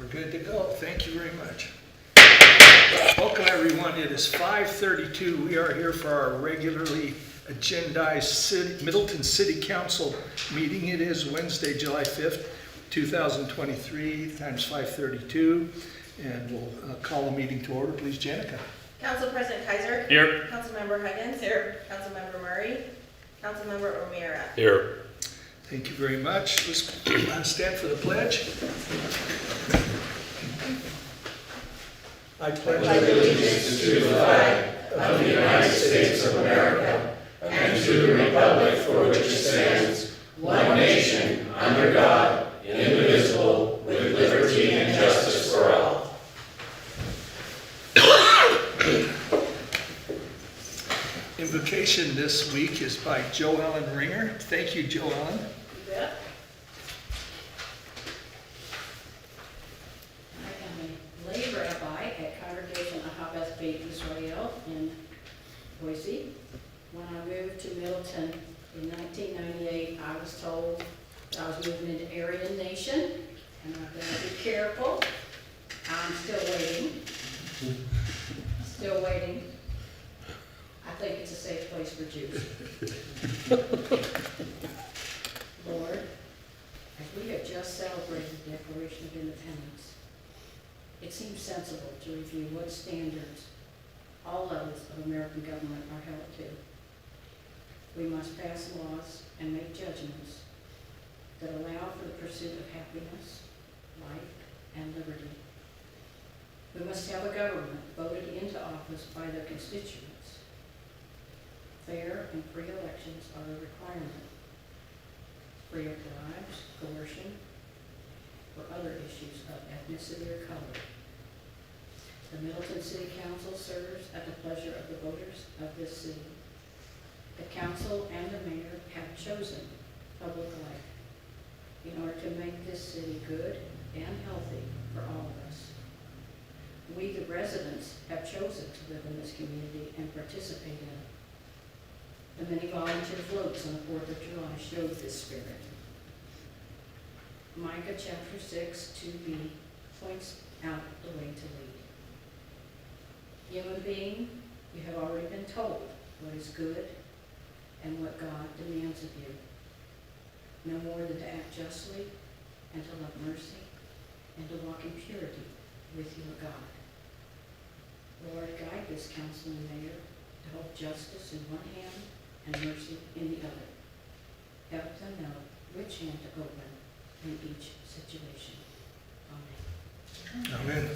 We're good to go. Thank you very much. Welcome, everyone. It is 5:32. We are here for our regularly agendized Middleton City Council meeting. It is Wednesday, July 5th, 2023, times 5:32. And we'll call the meeting to order. Please, Jenica. Council President Kaiser. Here. Councilmember Huggins. Here. Councilmember Murray. Councilmember O'Meara. Here. Thank you very much. Let's stand for the pledge. I pledge allegiance to the flag of the United States of America and to the republic for which it stands, one nation, under God, indivisible, with liberty and justice for all. Invocation this week is by Joe Ellen Ringer. Thank you, Joe Ellen. You bet. I am a lay rabbi at Congregation Ahabath Beit Israel in Boise. When I moved to Middleton in 1998, I was told that I was moving into Aryan Nation, and I've got to be careful. I'm still waiting. Still waiting. I think it's a safe place for Jews. Lord, as we have just celebrated the Declaration of Independence, it seems sensible to review what standards all levels of American government are held to. We must pass laws and make judgments that allow for the pursuit of happiness, life, and liberty. We must have a government voted into office by their constituents. Fair and free elections are a requirement. Free of bribes, coercion, or other issues of ethnicity or color. The Middleton City Council serves at the pleasure of the voters of this city. The council and the mayor have chosen public life in order to make this city good and healthy for all of us. We, the residents, have chosen to live in this community and participate in it. The many volunteer floats on the 4th of July showed this spirit. Micah chapter 6, 2b points out the way to lead. Human being, you have already been told what is good and what God demands of you. No more than to act justly and to love mercy and to walk in purity with your God. Lord, guide this council and mayor to hold justice in one hand and mercy in the other. Help them know which hand to open in each situation. Amen. Amen.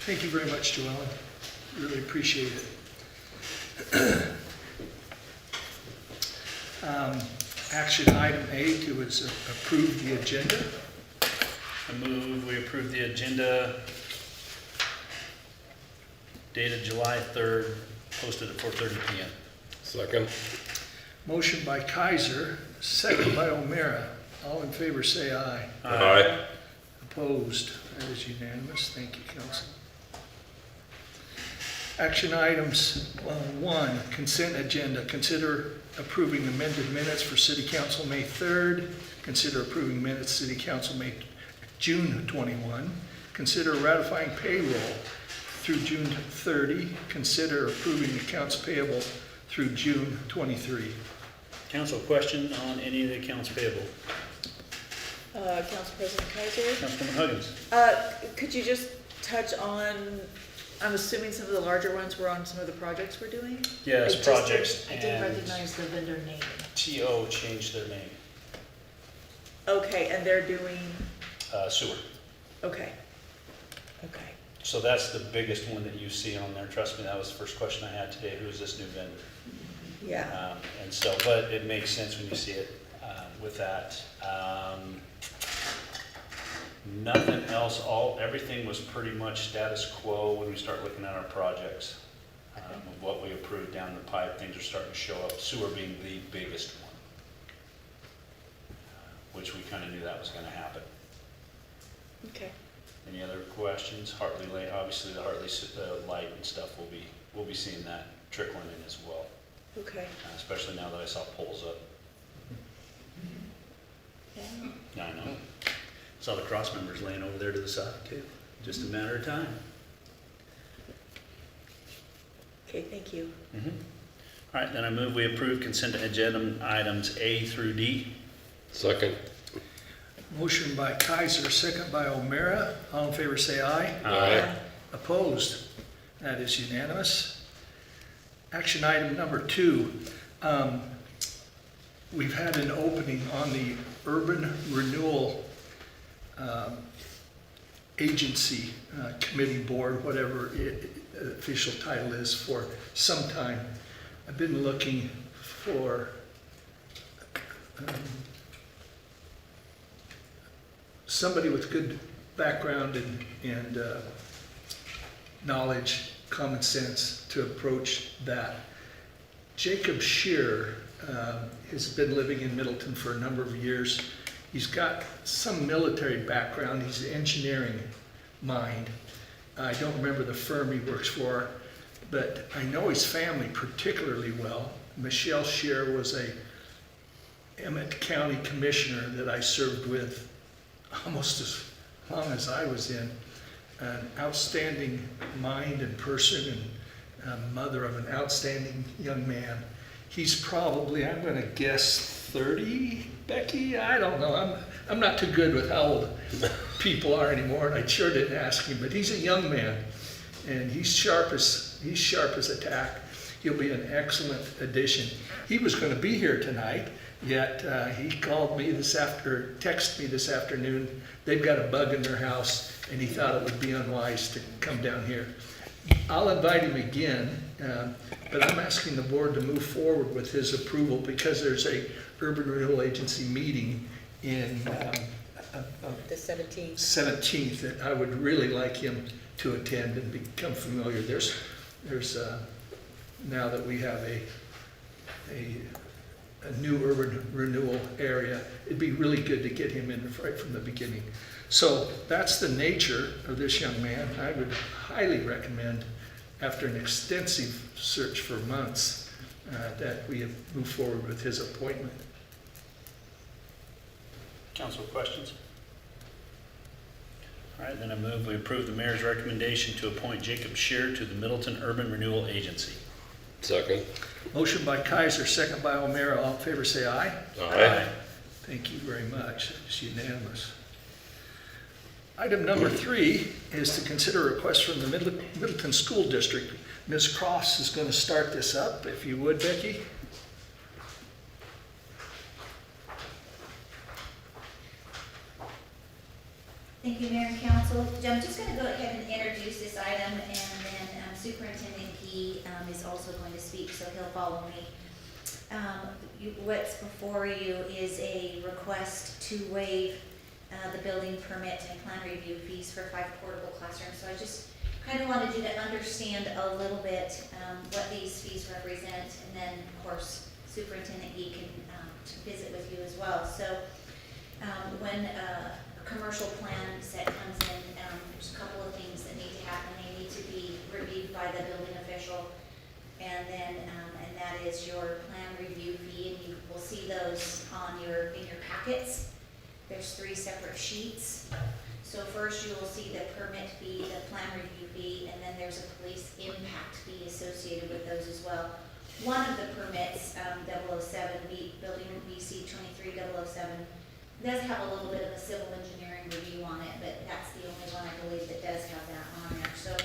Thank you very much, Joe Ellen. Really appreciate it. Action item A to is approve the agenda. I move we approve the agenda dated July 3rd, posted at 4:30 p.m. Second. Motion by Kaiser, second by O'Meara. All in favor say aye. Aye. Opposed? That is unanimous. Thank you, council. Action items 1, consent agenda. Consider approving amended minutes for City Council May 3rd. Consider approving minutes City Council June 21. Consider ratifying payroll through June 30. Consider approving accounts payable through June 23. Council, question on any of the accounts payable? Council President Kaiser. Councilwoman Huggins. Could you just touch on, I'm assuming some of the larger ones were on some of the projects we're doing? Yes, projects I didn't and recognize the vendor name. TO changed their name. Okay, and they're doing, Sewer. okay. So that's the biggest one that you see on there. Trust me, that was the first question I had today. Who is this new vendor? Yeah, And so, but it makes sense when you see it with that. Nothing else, everything was pretty much status quo when we start looking at our projects. Of what we approved down the pipe, things are starting to show up, sewer being the biggest one. Which we kind of knew that was going to happen. okay. Any other questions? Hartley Lane, obviously the Hartley light and stuff, we'll be seeing that trickling in as well. Okay. Especially now that I saw poles up. Yeah. Yeah, I know. Saw the cross members laying over there to the side too. Just a matter of time. Okay, thank you. All right, then I move we approve consent agenda items A through D. Second. Motion by Kaiser, second by O'Meara. All in favor say aye. Aye. Opposed? That is unanimous. Action item number 2. We've had an opening on the Urban Renewal Agency Committee Board, whatever official title is, for some time. I've been looking for somebody with good background and knowledge, common sense to approach that. Jacob Shearer has been living in Middleton for a number of years. He's got some military background. He's an engineering mind. I don't remember the firm he works for, but I know his family particularly well. Michelle Shearer was a Emmett County Commissioner that I served with almost as long as I was in. An outstanding mind and person, and a mother of an outstanding young man. He's probably, I'm going to guess 30, Becky? I don't know. I'm not too good with how old people are anymore, and I sure didn't ask him, but he's a young man, and he's sharp as a tack. He'll be an excellent addition. He was going to be here tonight, yet he called me texted me this afternoon. They've got a bug in their house, and he thought it would be unwise to come down here. I'll invite him again, but I'm asking the board to move forward with his approval because there's a Urban Renewal Agency meeting in The 17th. 17th that I would really like him to attend and become familiar. There's now that we have a new urban renewal area, it'd be really good to get him in right from the beginning. So that's the nature of this young man. I would highly recommend, after an extensive search for months, that we move forward with his appointment. Council questions? All right, then I move we approve the mayor's recommendation to appoint Jacob Shearer to the Middleton Urban Renewal Agency. Second. Motion by Kaiser, second by O'Meara. All in favor say aye. Aye. Thank you very much. It's unanimous. Item number 3 is to consider a request from the Middleton School District. Ms. Cross is going to start this up, if you would, Becky. Thank you, Mayor and Council. I'm just going to go ahead and introduce this item, and then Superintendent Gee is also going to speak, so he'll follow me. What's before you is a request to waive the building permit and plan review fees for 5 portable classrooms. So I just kind of wanted you to understand a little bit what these fees represent, and then, of course, Superintendent Gee can visit with you as well. So when a commercial plan set comes in, there's a couple of things that need to happen. They need to be reviewed by the building official, and then and that is your plan review fee, and you will see those in your packets. There's 3 separate sheets. So first you will see the permit fee, the plan review fee, and then there's a police impact fee associated with those as well. One of the permits, 007, Building BC 23007, does have a little bit of a civil engineering review on it, but that's the only one I believe that does have that on there. So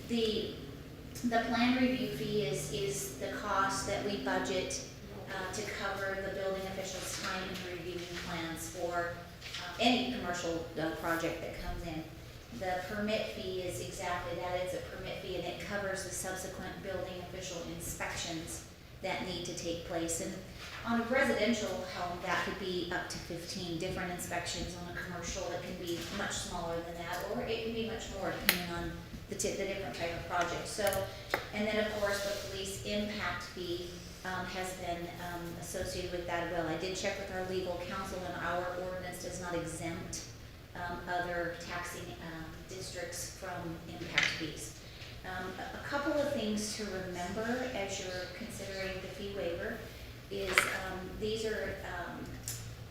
the plan review fee is the cost that we budget to cover the building official's time in reviewing plans for any commercial project that comes in. The permit fee is exactly that. It's a permit fee, and it covers the subsequent building official inspections that need to take place. And on a residential home, that could be up to 15 different inspections. On a commercial, it can be much smaller than that, or it can be much more depending on the different type of project. So, and then of course the police impact fee has been associated with that as well. I did check with our legal counsel, and our ordinance does not exempt other taxing districts from impact fees. A couple of things to remember as you're considering the fee waiver is these are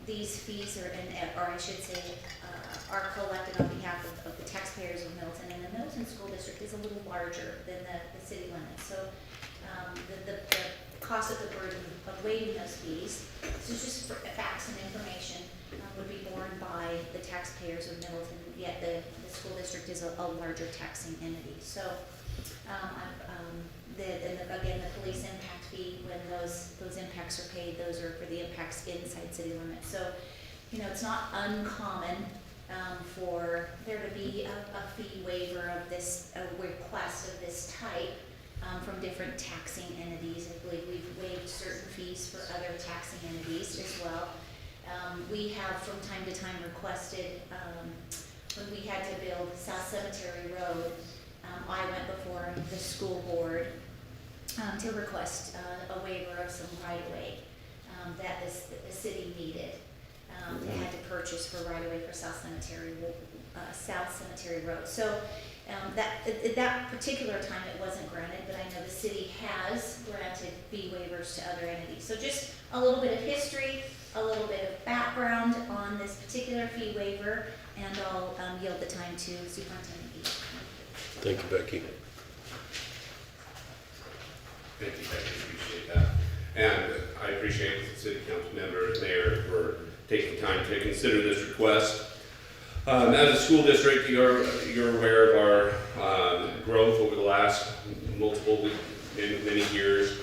these fees or I should say, are collected on behalf of the taxpayers of Middleton. And the Middleton School District is a little larger than the city limits. So the cost of the burden of waiving those fees, so just for facts and information, would be borne by the taxpayers of Middleton, yet the school district is a larger taxing entity. So, again, the police impact fee, when those impacts are paid, those are for the impacts inside city limits. So, it's not uncommon for there to be a fee waiver of this, a request of this type from different taxing entities. I believe we've waived certain fees for other taxing entities as well. We have from time to time requested, when we had to build South Cemetery Road, I went before the school board to request a waiver of some right-of-way that the city needed. They had to purchase for right-of-way for South Cemetery Road. So at that particular time it wasn't granted, but I know the city has granted fee waivers to other entities. So just a little bit of history, a little bit of background on this particular fee waiver, and I'll yield the time to Superintendent Gee. Thank you, Becky. Thank you, Becky, appreciate that. And I appreciate the city council member and mayor for taking time to consider this request. As a school district, you're aware of our growth over the last many years.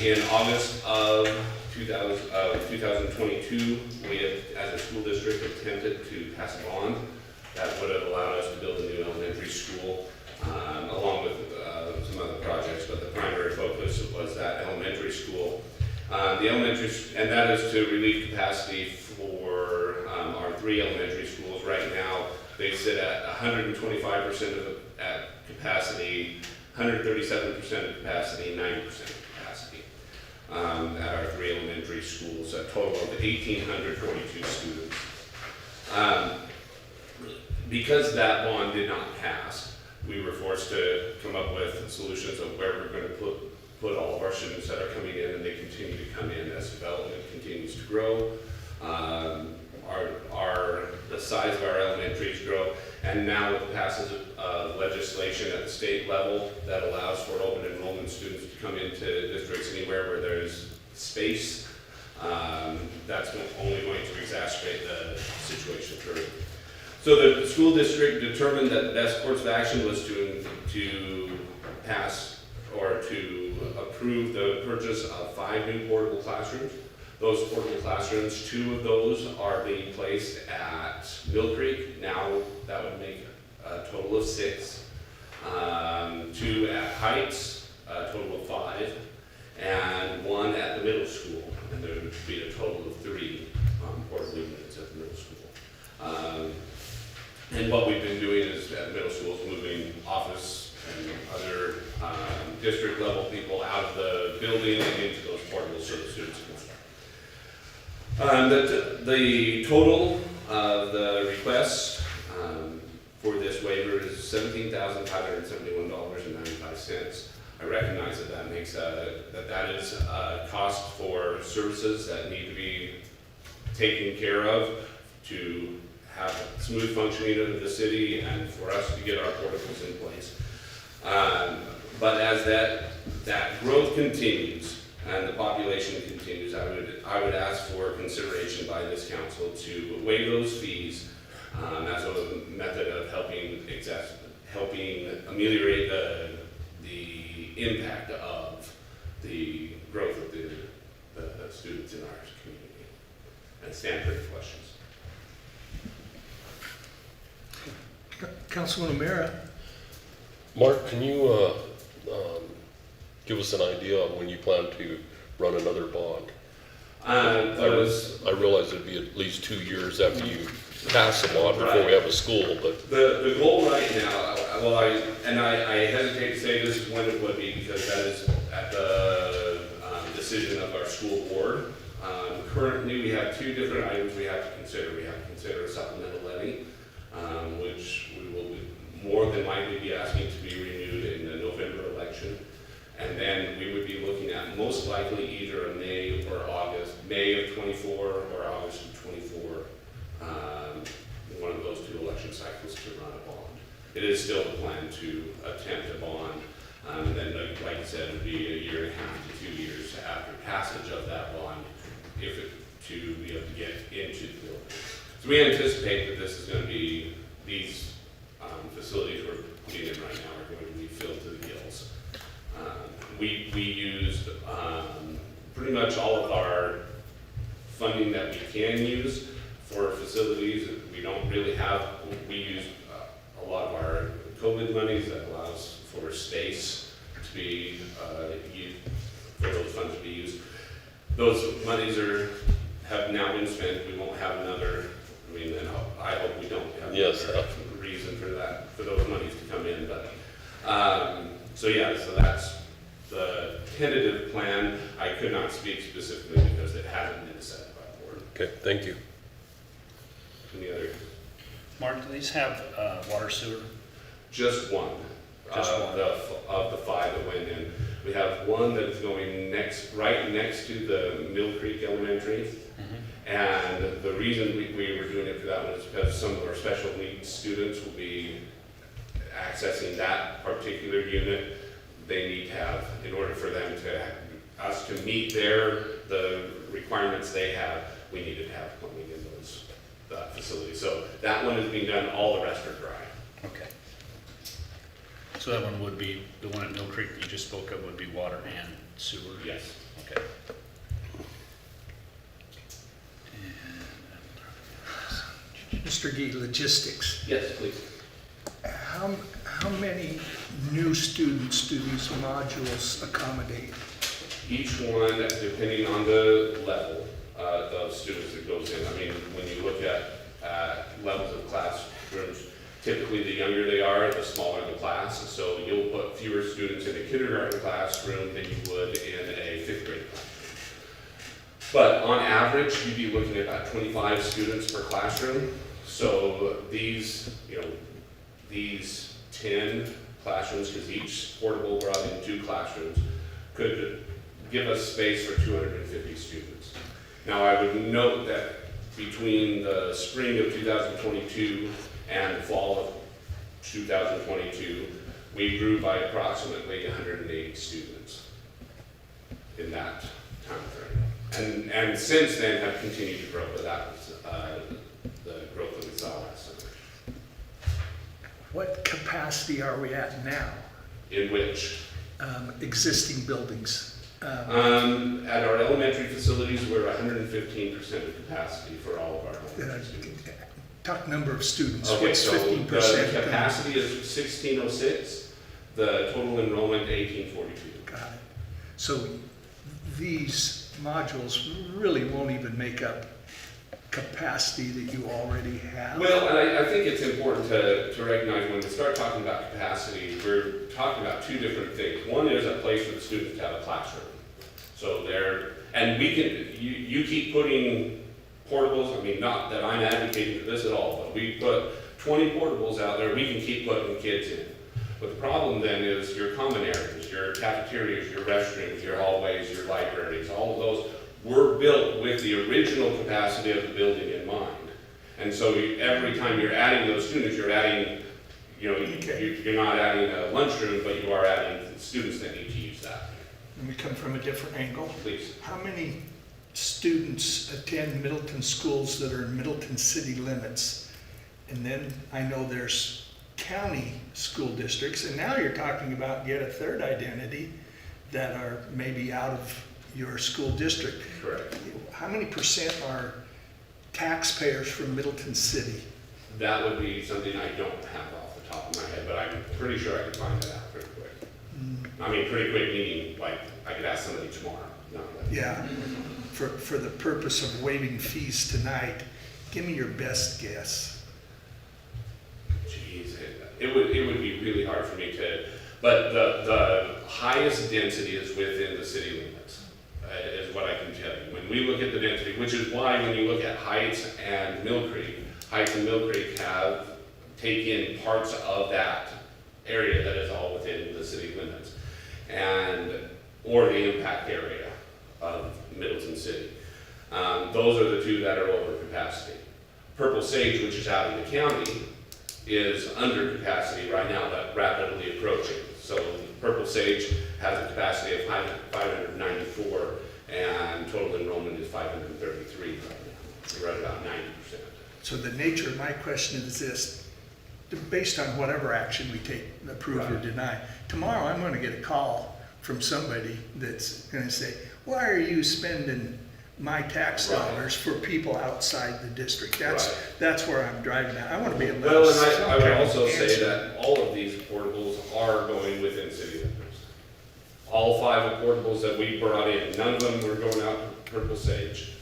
In August of 2022, we had, as a school district, attempted to pass a bond that would have allowed us to build a new elementary school, along with some other projects, but the primary focus was that elementary school. And that is to relieve capacity for our 3 elementary schools. Right now, they sit at 125% of capacity, 137% of capacity, 90% of capacity at our 3 elementary schools, a total of 1,842 students. Because that bond did not pass, we were forced to come up with solutions of where we're going to put all of our students that are coming in, and they continue to come in as development continues to grow. The size of our elementaries grow, and now with the passage of legislation at the state level that allows for open enrollment students to come into districts anywhere where there's space, that's only going to exacerbate the situation further. So the school district determined that the best course of action was to pass or to approve the purchase of 5 new portable classrooms. Those portable classrooms, 2 of those are being placed at Mill Creek. Now that would make a total of 6. 2 at Heights, a total of 5, and 1 at the middle school. And there would be a total of 3 portable units at the middle school. And what we've been doing is at the middle school is moving office and other district level people out of the building and into those portable so the students can start. The total of the request for this waiver is $17,571.95. I recognize that makes that is a cost for services that need to be taken care of to have smooth functioning of the city and for us to get our portables in place. But as that growth continues and the population continues, I would ask for consideration by this council to waive those fees as a method of helping ameliorate the impact of the growth of the students in our community. And stand for your questions. Councilman O'Meara. Mark, can you give us an idea on when you plan to run another bond? I realize it'd be at least 2 years after you pass the bond before we have a school, but the goal right now, I hesitate to say this is when it would be because that is at the decision of our school board. Currently, we have 2 different items we have to consider. We have to consider a supplemental levy, which we will more than likely be asking to be renewed in the November election. And then we would be looking at most likely either a May May of '24 or August of '24, one of those 2 election cycles to run a bond. It is still the plan to attempt a bond, and then, like I said, it would be a year and a half to 2 years after passage of that bond, to be able to get into the building. So we anticipate that this is going to be, these facilities we're putting in right now are going to be filled to the gills. We used pretty much all of our funding that we can use for facilities. We don't really have, we use a lot of our COVID monies that allows for space to be used, for those funds to be used. Those monies have now been spent. We won't have another, I mean, and I hope we don't have another reason for that, for those monies to come in, but, so yeah, so that's the tentative plan. I could not speak specifically because it hasn't been set by the board. Okay, thank you. Any other? Mark, do these have water sewer? Just one. Just one. Of the 5 that went in. We have one that is going right next to the Mill Creek Elementary. And the reason we were doing it for that one is because some of our special needs students will be accessing that particular unit. They need to have, in order for them to, us to meet the requirements they have, we needed to have plumbing in those facilities. So that one is being done, all the rest are dry. Okay. So that one would be, the one at Mill Creek that you just spoke of would be water and sewer? Yes. Okay. Mr. Gee, logistics. Yes, please. How many new students do these modules accommodate? Each one, depending on the level of students that goes in. I mean, when you look at levels of classrooms, typically the younger they are, the smaller the class. So you'll put fewer students in a kindergarten classroom than you would in a 5th grade classroom. But on average, you'd be looking at about 25 students per classroom. So these, these 10 classrooms, because each portable brought in 2 classrooms, could give us space for 250 students. Now, I would note that between the spring of 2022 and the fall of 2022, we grew by approximately 180 students in that time frame. And since then have continued to grow, but that was the growth that we saw last summer. What capacity are we at now? In which? Existing buildings. At our elementary facilities, we're 115% of capacity for all of our elementary students. Talk number of students. Okay, What's so 15%? the capacity is 1606, the total enrollment 1842. Got it. So these modules really won't even make up capacity that you already have? Well, and I think it's important to recognize when we start talking about capacity, we're talking about 2 different things. One is a place for the students to have a classroom. So and we can, you keep putting portables, I mean, not that I'm advocating for this at all, but we put 20 portables out there, we can keep putting kids in. But the problem then is your common areas, your cafeterias, your restrooms, your hallways, your libraries, all of those were built with the original capacity of the building in mind. And so every time you're adding those students, you're adding, you're not adding a lunchroom, but you are adding students that need to use that. Let me come from a different angle. Please. How many students attend Middleton schools that are in Middleton city limits? And then I know there's county school districts, and now you're talking about yet a third identity that are maybe out of your school district. Correct. How many percent are taxpayers from Middleton City? That would be something I don't have off the top of my head, but I'm pretty sure I could find that out pretty quick. I mean, pretty quick meaning, like, I could ask somebody tomorrow. Yeah, for the purpose of waiving fees tonight, give me your best guess. Jeez, it would be really hard for me to, but the highest density is within the city limits, is what I can tell you. When we look at the density, which is why when you look at Heights and Mill Creek have taken parts of that area that is all within the city limits, or the impact area of Middleton City. Those are the two that are over capacity. Purple Sage, which is out in the county, is under capacity right now, but rapidly approaching. So Purple Sage has a capacity of 594, and total enrollment is 533 right now. We're at about 90%. So the nature of my question is this: based on whatever action we take, approve or Right. deny, tomorrow I'm going to get a call from somebody that's going to say, why are you spending my tax Right. dollars for people outside the district? That's Right. that's where I'm driving at. I want to be able to. Well, have and I some would kind of also say answer. that all of these portables are going within city limits. All 5 portables that we brought in, none of them were going out to Purple Sage,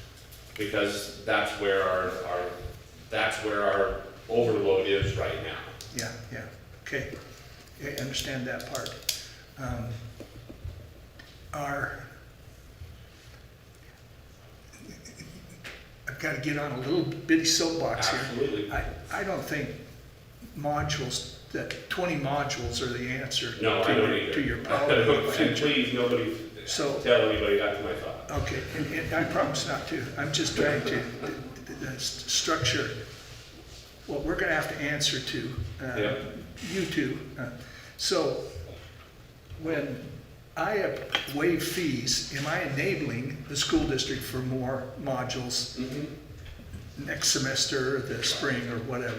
because that's where our overload is right now. Yeah, okay. I understand that part. I've got to get on a little bitty soapbox here. Absolutely. I don't think modules, that 20 modules are the answer No, I don't either. to your And power. please, nobody So- tell anybody that's my thought. Okay, and I promise not to. I'm just trying to structure what we're going to have to answer to, Yep. you two. So when I waive fees, am I enabling the school district for more modules next semester, or the spring, or whatever?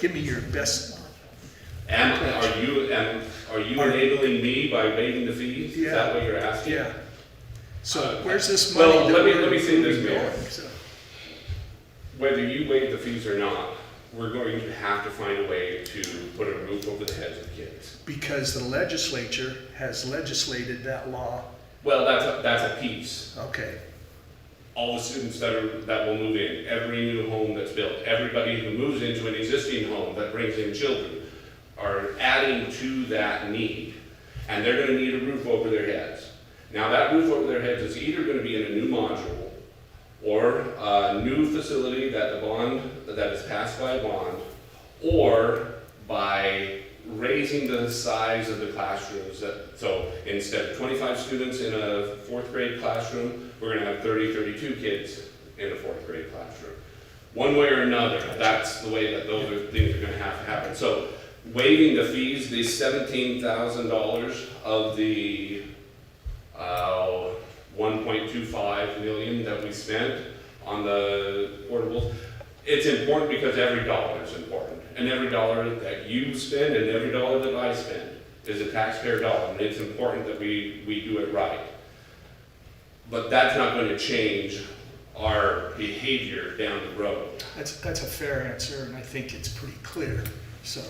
Give me your best. And are you enabling me by waiving the fees? Is that what you're asking? Yeah. So where's this money? Well, that let me say this, we're Mayor. going? So- Whether you waive the fees or not, we're going to have to find a way to put a roof over the heads of the kids. Because the legislature has legislated that law. Well, that's a piece. Okay, All the students that will move in, every new home that's built, everybody who moves into an existing home that brings in children are adding to that need. And they're gonna need a roof over their heads. Now, that roof over their heads is either gonna be in a new module or a new facility that is passed by a bond, or by raising the size of the classrooms. So instead of 25 students in a 4th grade classroom, we're gonna have 32 kids in a 4th grade classroom. One way or another, that's the way that those things are gonna have to happen. So waiving the fees, the $17,000 of the 1.25 million that we spent on the portables, it's important because every dollar is important. And every dollar that you spend and every dollar that I spend is a taxpayer dollar, and it's important that we do it right. But that's not going to change our behavior down the road. that's a fair answer, and I think it's pretty clear. So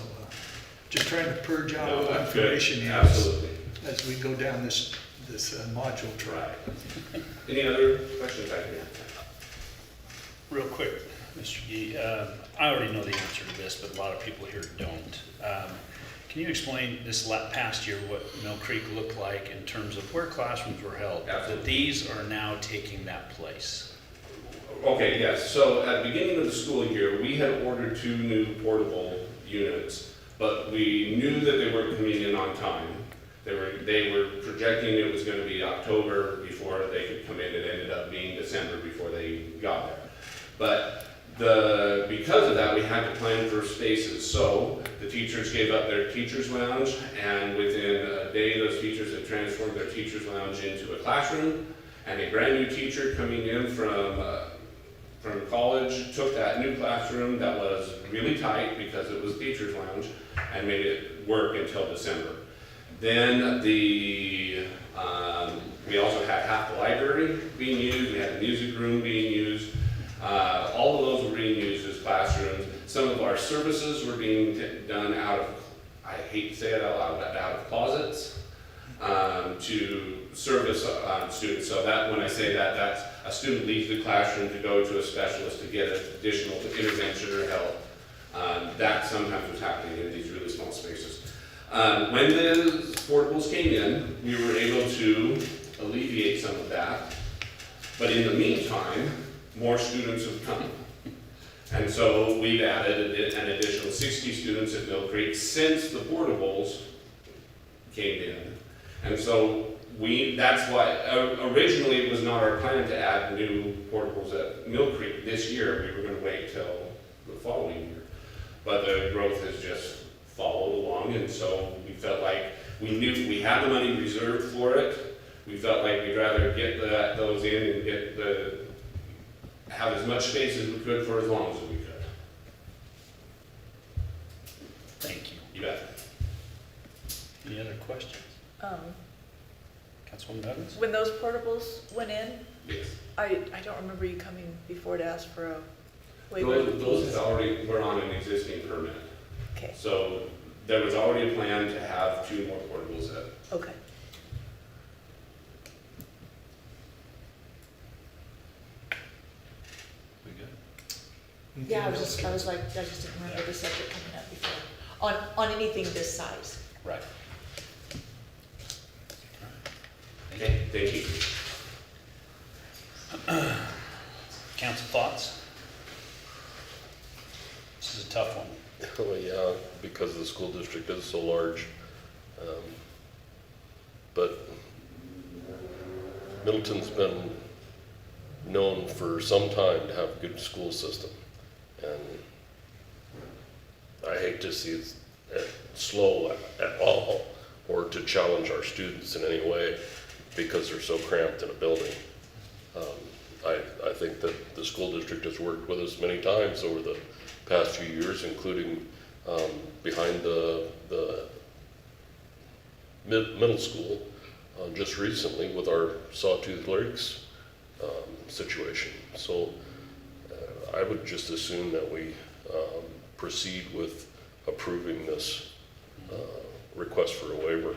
just trying to purge out all No, the that's good. information here Absolutely. as we go down this module track. Right. Any other questions I can answer? Real quick, Mr. Gee, I already know the answer to this, but a lot of people here don't. Can you explain this past year what Mill Creek looked like in terms of where classrooms were held? Absolutely. That these are now taking that place. Okay, yes. So at the beginning of the school year, we had ordered 2 new portable units, but we knew that they weren't coming in on time. They were projecting it was going to be October before they could come in. It ended up being December before they got there. But because of that, we had to plan for spaces. So the teachers gave up their teacher's lounge, and within a day, those teachers had transformed their teacher's lounge into a classroom. And a brand new teacher coming in from college took that new classroom that was really tight because it was teacher's lounge and made it work until December. Then we also had half the library being used. We had the music room being used. All of those were being used as classrooms. Some of our services were being done out of, I hate to say it out loud, but out of closets to service students. So that, when I say that, that's a student leaves the classroom to go to a specialist to get additional intervention or help. That sometimes was happening in these really small spaces. When the portables came in, we were able to alleviate some of that. But in the meantime, more students have come. And so we've added an additional 60 students at Mill Creek since the portables came in. And so That's why, originally it was not our plan to add new portables at Mill Creek this year. We were gonna wait till the following year. But the growth has just followed along, and so we felt like we knew we had the money reserved for it. We felt like we'd rather get those in and have as much space as we could for as long as we could. Thank you. You bet. Any other questions? Councilwoman Evans? When those portables went in, Yes. I don't remember you coming before to ask for a waiver. Those already were on an existing permit. Okay, So there was already a plan to have 2 more portables at. okay. We good? Yeah, I just didn't remember the subject coming up before, on anything this size. Right. Okay, thank you. Council thoughts? This is a tough one. Well, yeah, because the school district is so large. But Middleton's been known for some time to have a good school system. And I hate to see it slow at all, or to challenge our students in any way because they're so cramped in a building. I think that the school district has worked with us many times over the past few years, including behind the middle school just recently with our Sawtooth Lakes situation. So I would just assume that we proceed with approving this request for a waiver.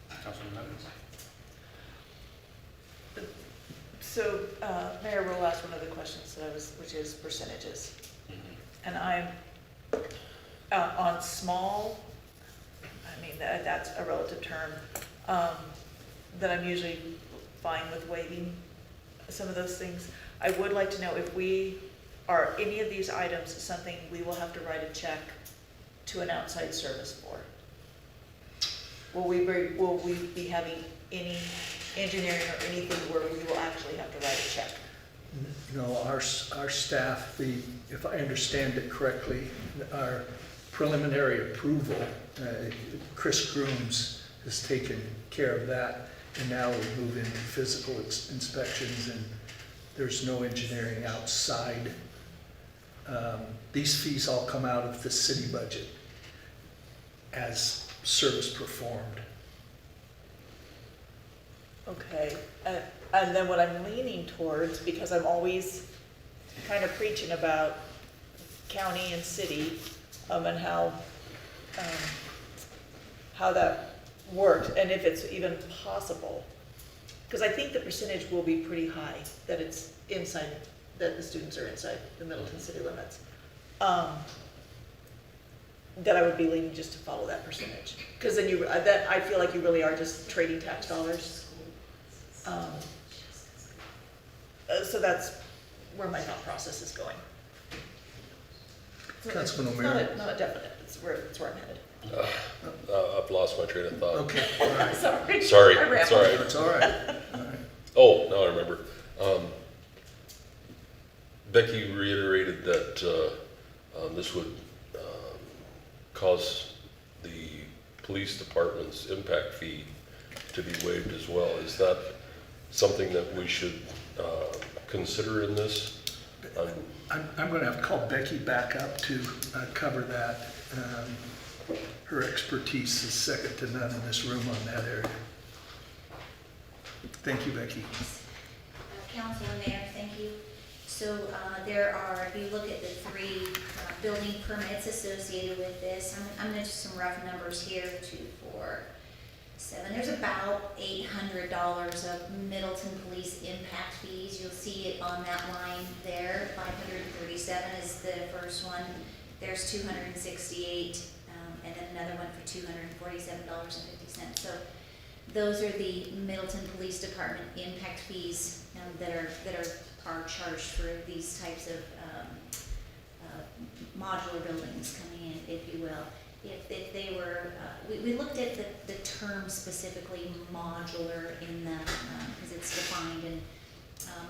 Councilwoman Evans? So, Mayor will ask one of the questions which is percentages. And I'm, on small, I mean, that's a relative term, that I'm usually fine with waiving some of those things. I would like to know if are any of these items something we will have to write a check to an outside service for? Will we be having any engineering or anything where we will actually have to write a check? No, our staff, if I understand it correctly, our preliminary approval, Chris Grooms has taken care of that, and now we move into physical inspections, and there's no engineering outside. These fees all come out of the city budget as service performed. Okay, and then what I'm leaning towards, because I'm always kind of preaching about county and city, and how that worked, and if it's even possible. Because I think the percentage will be pretty high, that it's inside, that the students are inside the Middleton city limits. That I would be leaning just to follow that percentage. Because then I feel like you really are just trading tax dollars. So that's where my thought process is going. Councilman It's O'Meara? not a definite, it's where I'm headed. I've lost my train of thought. Okay, all right. Sorry, I rambled. sorry. That's all right. All right. Oh, now I remember. Becky reiterated that this would cause the police department's impact fee to be waived as well. Is that something that we should consider in this? I'm going to have to call Becky back up to cover that. Her expertise is second to none in this room on that area. Thank you, Becky. Council and Mayor, thank you. So there are, if you look at the 3 building permits associated with this, I'm going to do some rough numbers here, 2, 4, 7. There's about $800 of Middleton Police impact fees. You'll see it on that line there. 537 is the first one. There's 268, and then another one for $247.50. So those are the Middleton Police Department impact fees that are charged for these types of modular buildings coming in, if you will. If they were, we looked at the term specifically modular in the, because it's defined, and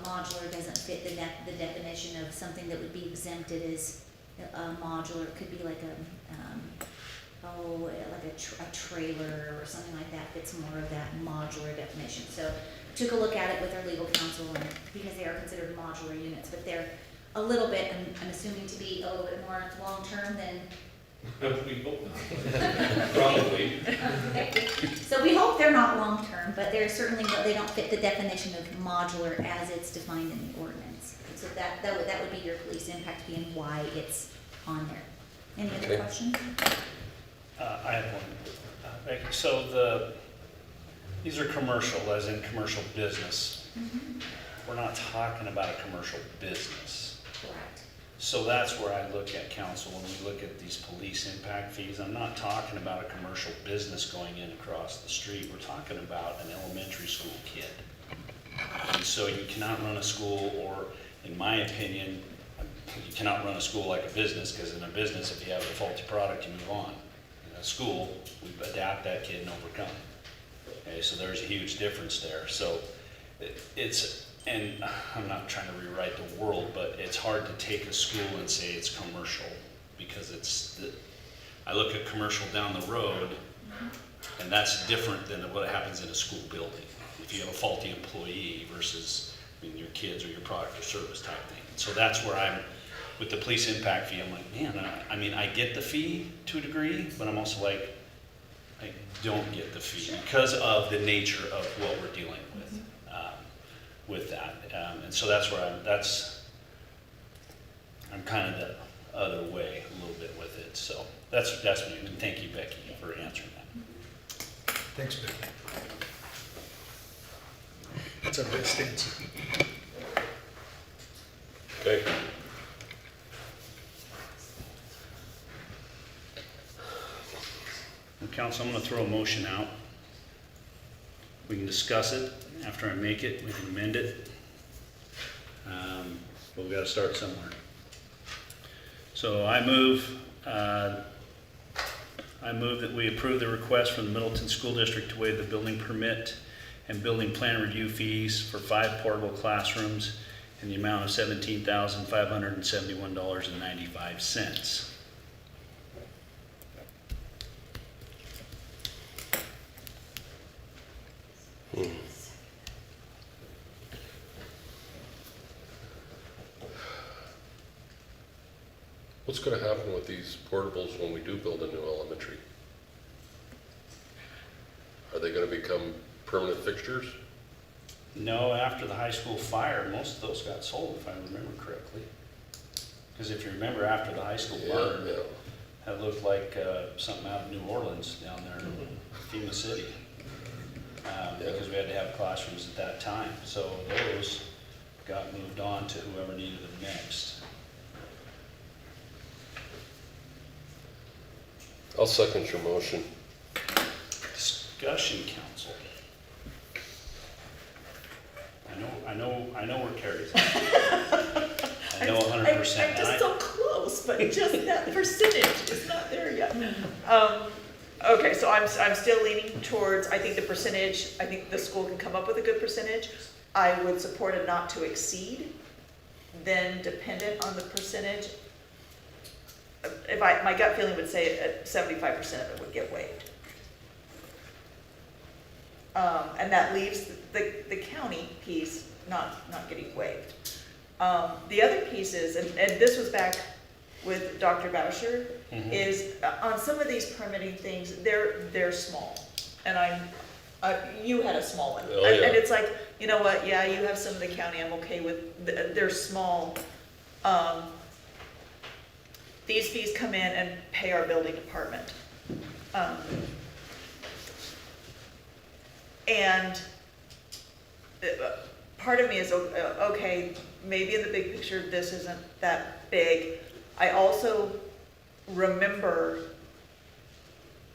modular doesn't fit the definition of something that would be exempted as modular. It could be like a trailer or something like that fits more of that modular definition. So took a look at it with our legal counsel, and because they are considered modular units, but they're a little bit, I'm assuming to be a little bit more long-term than. We hope not. Probably. So we hope they're not long-term, but they're certainly, they don't fit the definition of modular as it's defined in the ordinance. So that would be your police impact fee and why it's on there. Any other Okay. questions? I have one. Becky, so these are commercial, as in commercial business. We're not talking about a commercial business. Correct. So that's where I look at council, when we look at these police impact fees, I'm not talking about a commercial business going in across the street. We're talking about an elementary school kid. And so you cannot run a school, or in my opinion, you cannot run a school like a business, because in a business, if you have a faulty product, you move on. In a school, we adapt that kid and overcome. Okay, so there's a huge difference there. So and I'm not trying to rewrite the world, but it's hard to take a school and say it's commercial, because I look at commercial down the road, and that's different than what happens in a school building. If you have a faulty employee versus, your kids or your product or service type thing. So that's where I'm, with the police impact fee, I'm like, man, I get the fee to a degree, but I'm also like, I don't get the fee because of the nature of what we're dealing with that. And so that's where I'm kind of the other way a little bit with it. So that's me. And thank you, Becky, for answering that. Thanks, Becky. That's our best answer. Okay. Well, council, I'm going to throw a motion out. We can discuss it. After I make it, we can amend it. But we've got to start somewhere. So I move that we approve the request from the Middleton School District to waive the building permit and building plan review fees for 5 portable classrooms in the amount of $17,571.95. What's going to happen with these portables when we do build a new elementary? Are they going to become permanent fixtures? No, after the high school fire, most of those got sold, if I remember correctly. Because if you remember, after the high school burned, Yeah. that looked like something out of New Orleans down there in FEMA City. Because we had to have classrooms at that time. So those got moved on to whoever needed them next. I'll second your motion. Discussion council. I know where Carrie's at. I know 100%. I'm just so close, but just that percentage is not there yet. Okay, so I'm still leaning towards, I think the percentage, I think the school can come up with a good percentage. I would support a not to exceed, then dependent on the percentage. My gut feeling would say 75% of it would get waived. And that leaves the county piece not getting waived. The other piece is, and this was back with Dr. Boucher, is on some of these permitting things, they're small. And you had a small one. Oh, yeah. And it's like, you know what, yeah, you have some of the county, I'm okay with, they're small. These fees come in and pay our building department. And part of me is, okay, maybe in the big picture, this isn't that big. I also remember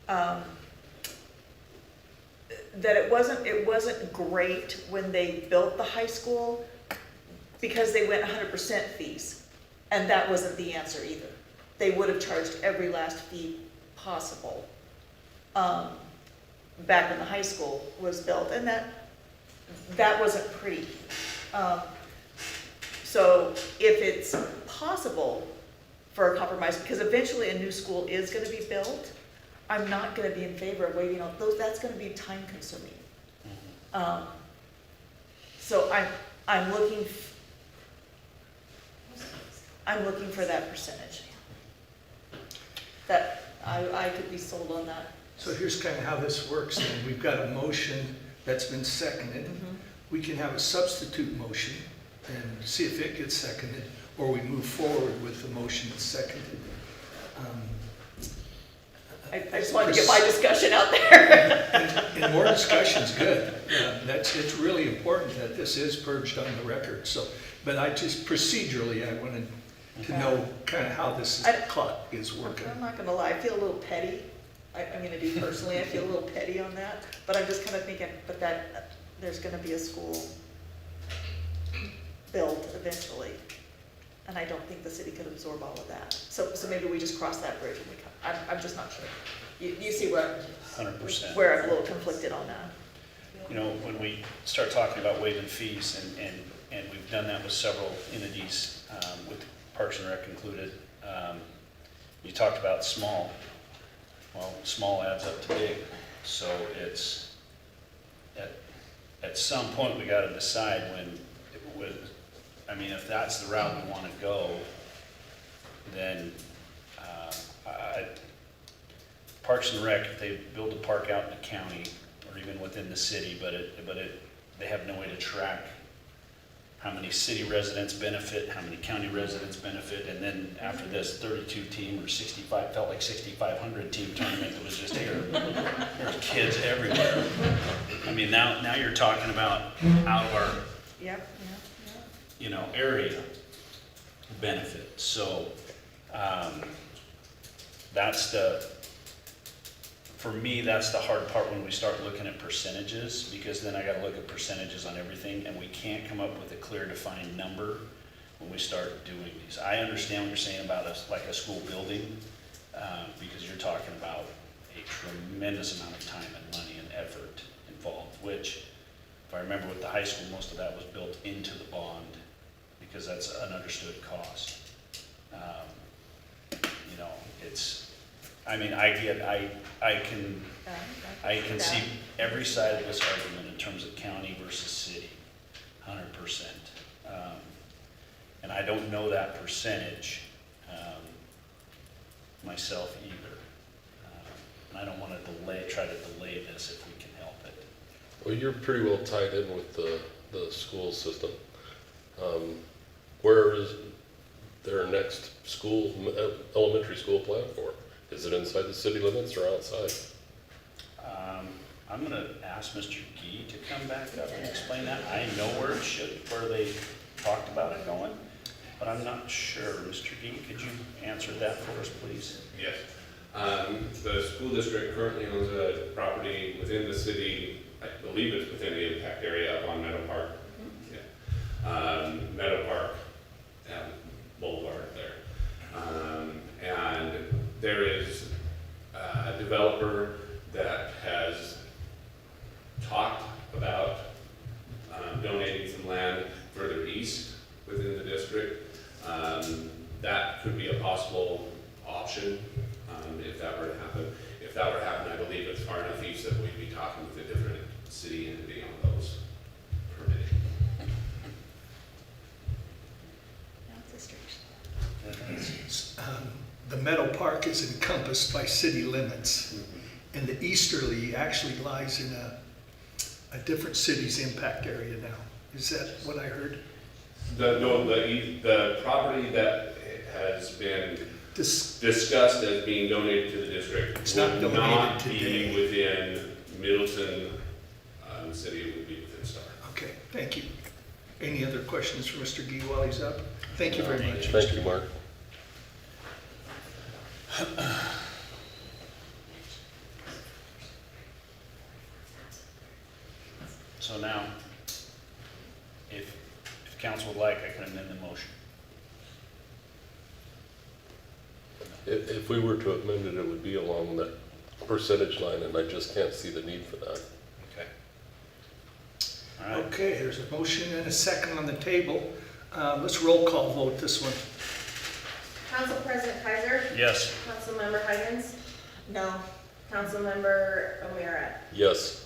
that it wasn't great when they built the high school, because they went 100% fees, and that wasn't the answer either. They would have charged every last fee possible. back when the high school was built, and that wasn't pretty. So if it's possible for a compromise, because eventually a new school is gonna be built, I'm not gonna be in favor of waiting on those, that's gonna be time consuming. So I'm looking for that percentage. That, I could be sold on that. So here's kind of how this works then. We've got a motion that's been seconded. We can have a substitute motion and see if it gets seconded, or we move forward with the motion that's seconded. I just wanted to get my discussion out there. And more discussion's good. It's really important that this is purged on the record, so, but procedurally, I wanted to know kind of how this clock is working. I'm not gonna lie, I feel a little petty. I'm gonna do personally, I feel a little petty on that, but I'm just kind of thinking, but that, there's gonna be a school built eventually. And I don't think the city could absorb all of that. So maybe we just cross that bridge when we come. I'm just not sure. You see where 100%. where I'm a little conflicted on that. You know, when we start talking about waiving fees, and we've done that with several entities, with Parks and Rec included, you talked about small. Well, small adds up to big. So it's, at some point, we gotta decide if that's the route we wanna go, then, Parks and Rec, if they build a park out in the county, or even within the city, they have no way to track how many city residents benefit, how many county residents benefit, and then after this 32 team or 65, felt like 6,500 team tournament that was just here, there's kids everywhere. Now you're talking about out of our, area benefit. So, for me, that's the hard part when we start looking at percentages, because then I gotta look at percentages on everything, and we can't come up with a clear defined number when we start doing these. I understand what you're saying about like a school building, because you're talking about a tremendous amount of time and money and effort involved, which, if I remember with the high school, most of that was built into the bond, because that's an understood cost. I can see every side of this argument in terms of county versus city, 100%. And I don't know that percentage myself either. And I don't want to try to delay this if we can help it. Well, you're pretty well tied in with the school system. Where is their next school, elementary school planned for? Is it inside the city limits or outside? I'm gonna ask Mr. Gee to come back up and explain that. I know where they talked about it going, but I'm not sure. Mr. Gee, could you answer that for us, please? Yes. The school district currently owns a property within the city, I believe it's within the impact area on Meadow Park. Yeah. Meadow Park Boulevard there. And there is a developer that has talked about donating some land further east within the district. That could be a possible option if that were to happen. If that were to happen, I believe it's far enough east that we'd be talking with a different city entity on those permitting. The Meadow Park is encompassed by city limits, and the easterly actually lies in a different city's impact area now. Is that what I heard? The property that has been discussed as being donated to the district It's not would donated not today. be within Middleton, city, it would be within Star. Okay, thank you. Any other questions for Mr. Gee while he's up? Thank you very much. Thank you, Mark. So now, if council would like, I can amend the motion. If we were to amend it, it would be along that percentage line, and I just can't see the need for that. Okay. All right. Okay, there's a motion and a second on the table. Let's roll call vote this one. Council President Kaiser, Yes. Councilmember Higgins, No, Councilmember O'Meara. Yes.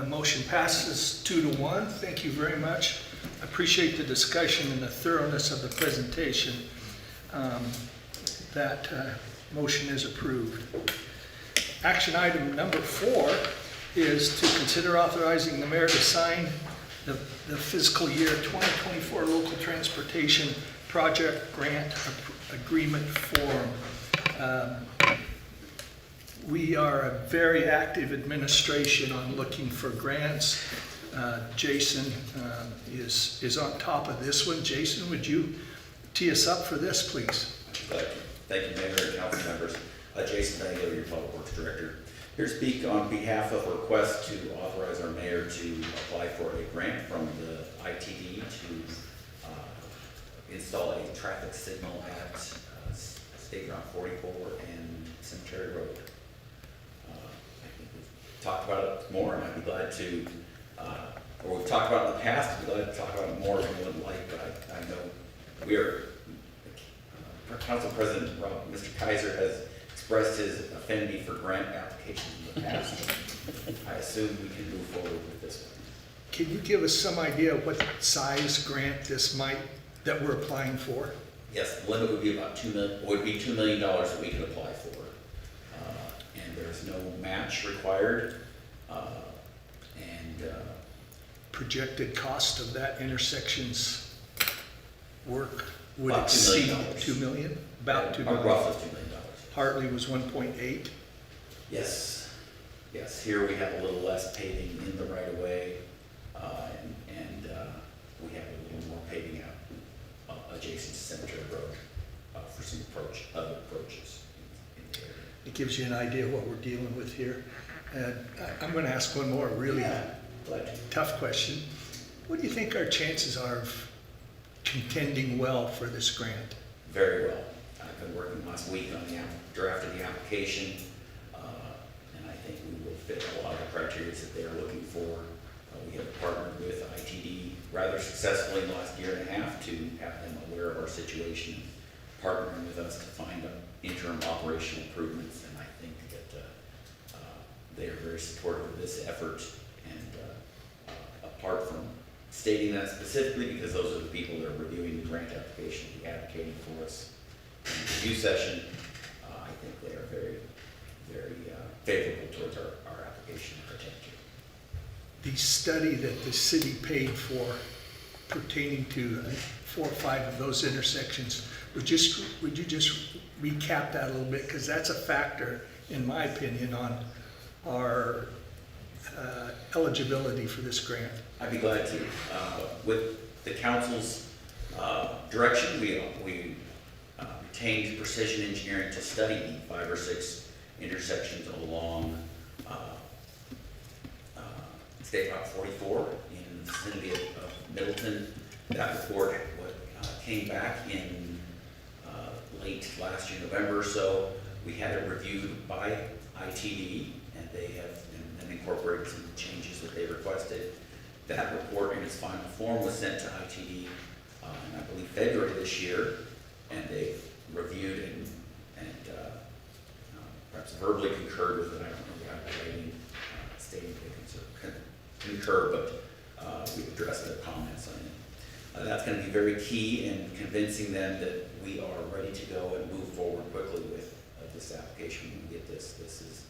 Motion passes 2-1. Thank you very much. I appreciate the discussion and the thoroughness of the presentation. That motion is approved. Action item number 4 is to consider authorizing the mayor to sign the fiscal year 2024 local transportation project grant agreement form. We are a very active administration on looking for grants. Jason is on top of this one. Jason, would you tee us up for this, please? Thank you, Mayor and council members. Jason Danilo, your Public Works Director. Here to speak on behalf of a request to authorize our mayor to apply for a grant from the ITD to install a traffic signal at State Route 44 and Cemetery Road. I think we've talked about it more, and I'd be glad to, or we've talked about it in the past, I'd be glad to talk about it more if you would like, but I know we are, Council President Mr. Kaiser has expressed his affinity for grant applications in the past. I assume we can move forward with this one. Can you give us some idea of what size grant this that we're applying for? Yes, the limit would be about $2 million that we could apply for. And there's no match required. Projected cost of that intersection's work would About $2 exceed million. 2 million? About 2 million. Roughly $2 million. Hartley was 1.8. Yes, yes, here we have a little less paving in the right of way, and we have a little more paving out adjacent to Cemetery Road for some other approaches in the area. It gives you an idea of what we're dealing with here. And I'm going to ask one more really Glad to. tough question. What do you think our chances are of contending well for this grant? Very well. I've been working last week on the draft of the application, and I think we will fit a lot of the criteria that they are looking for. We have partnered with ITD rather successfully in the last year and a half to have them aware of our situation, partnering with us to find interim operational improvements, and I think that they are very supportive of this effort. And apart from stating that specifically, because those are the people that are reviewing the grant application, be advocating for us in the review session, I think they are very, very favorable towards our application and potential. The study that the city paid for pertaining to 4 or 5 of those intersections, would you just recap that a little bit? Because that's a factor, in my opinion, on our eligibility for this grant. I'd be glad to. With the council's direction, we retained Precision Engineering to study the 5 or 6 intersections along State Route 44 in the vicinity of Middleton. That report came back in late last year, November or so. We had it reviewed by ITD, and they have incorporated some changes that they requested. That report in its final form was sent to ITD in, I believe, February this year, and they've reviewed and perhaps verbally concurred with it. I don't know without writing stating they concur, but we've addressed their comments on it. That's going to be very key in convincing them that we are ready to go and move forward quickly with this application when we get this. This is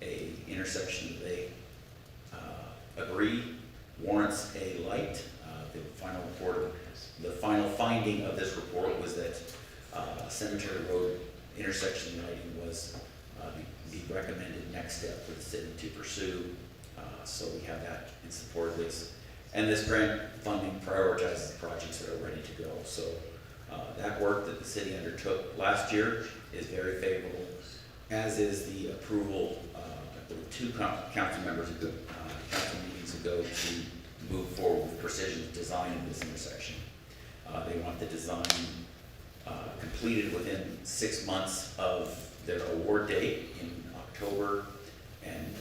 a intersection that they agree warrants a light. The final report, the final finding of this report was that Cemetery Road intersection lighting was the recommended next step for the city to pursue. So we have that in support of this. And this grant funding prioritizes the projects that are ready to go. So that work that the city undertook last year is very favorable, as is the approval, I believe 2 council members ago, council meetings ago, to move forward with Precision's design of this intersection. They want the design completed within 6 months of their award date in October, and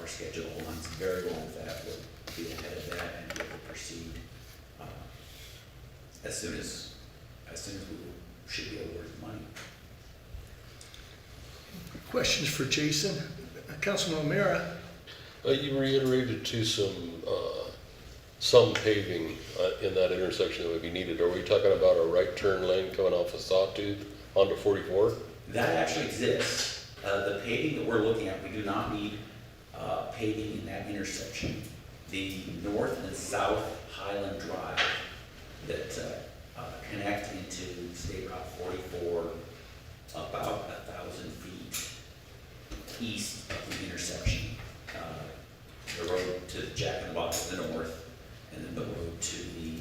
our schedule aligns very well with that. We'll be ahead of that and we will proceed as soon as we should be awarded money. Questions for Jason? Councilman O'Meara? You reiterated to some paving in that intersection that would be needed. Are we talking about a right turn lane coming off of Sawtooth onto 44? That actually exists. The paving that we're looking at, we do not need paving in that intersection. The north and south Highland Drive that connect into State Route 44 about 1,000 feet east of the intersection. The road to Jack in the Box to the north, and then the road to the,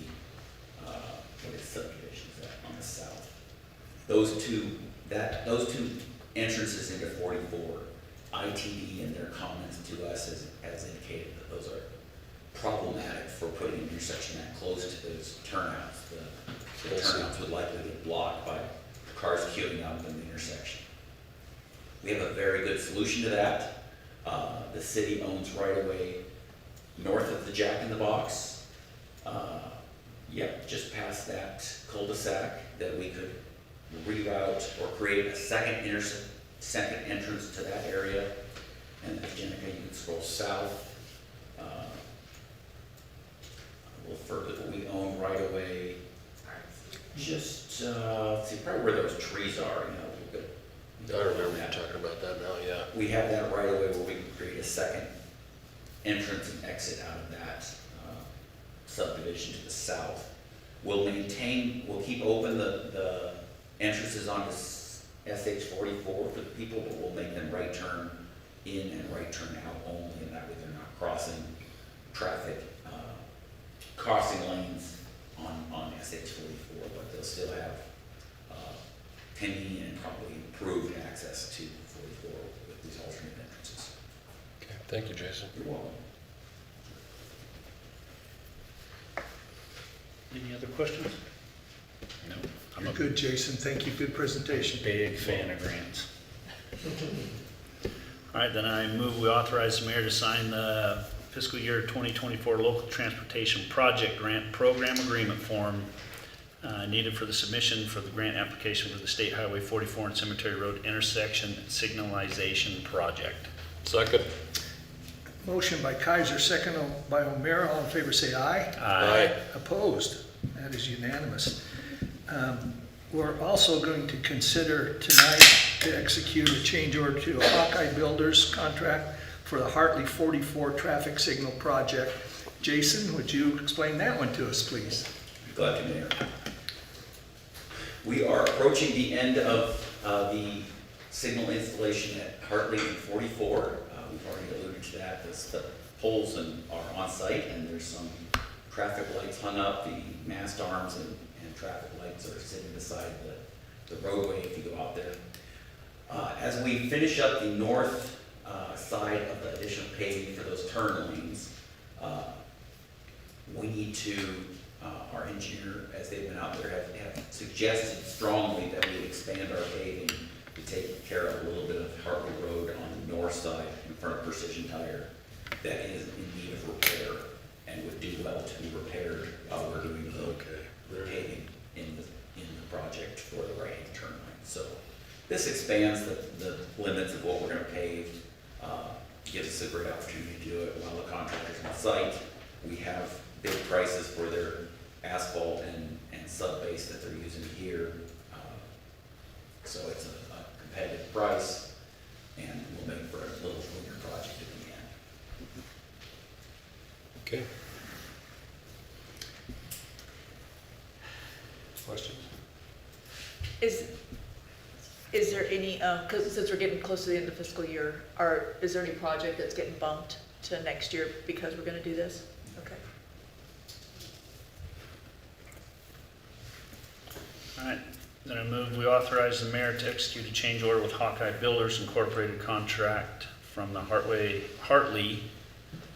what is subdivision is that, on the south. Those two entrances into 44, ITD in their comments to us has indicated that those are problematic for putting an intersection that close to those turnouts. The turnouts would likely get blocked by cars queuing up in the intersection. We have a very good solution to that. The city owns right-of-way north of the Jack in the Box. Just past that cul-de-sac that we could reroute or create a second entrance to that area. And then, Jenica, you can scroll south. A little further, but we own right-of-way just, see, probably where those trees are, a little bit. I remember you talking about that now, yeah. We have that right away where we can create a second entrance and exit out of that subdivision to the south. We'll keep open the entrances onto SH 44 for the people, but we'll make them right turn in and right turn out only, and that way they're not crossing crossing lanes on SH 44, but they'll still have convenient and probably improved access to 44 with these alternate entrances. Okay, thank you, Jason. You're welcome. Any other questions? No. I'm You're a good, Jason. Thank you. Good presentation. big fan of grants. All right, then I move we authorize the mayor to sign the fiscal year 2024 local transportation project grant program agreement form needed for the submission for the grant application for the State Highway 44 and Cemetery Road intersection signalization project. Second. Motion by Kaiser, second by O'Meara. All in favor say aye. Aye. Opposed? That is unanimous. We're also going to consider tonight to execute a change order to a Hawkeye Builders contract for the Hartley 44 traffic signal project. Jason, would you explain that one to us, please? Glad to, Mayor. We are approaching the end of the signal installation at Hartley and 44. We've already alluded to that. The poles are on site, and there's some traffic lights hung up. The mast arms and traffic lights are sitting beside the roadway if you go out there. As we finish up the north side of the additional paving for those turn lanes, we need to, our engineer, as they've been out there, have suggested strongly that we expand our paving to take care of a little bit of Hartley Road on the north side in front of Precision Tire that is in need of repair and would do well to be repaired while we're doing the paving in the project for the right-hand turn lane. So this expands the limits of what we're going to pave, gives us a great opportunity to do it while the contractor's on site. We have big prices for their asphalt and sub-base that they're using here. So it's a competitive price, and we'll make for a little cleaner project at the end. Okay. Questions? Is there any, because since we're getting close to the end of the fiscal year, is there any project that's getting bumped to next year because we're gonna do this? Okay. All right, then I move we authorize the mayor to execute a change order with Hawkeye Builders Incorporated contract from the Hartley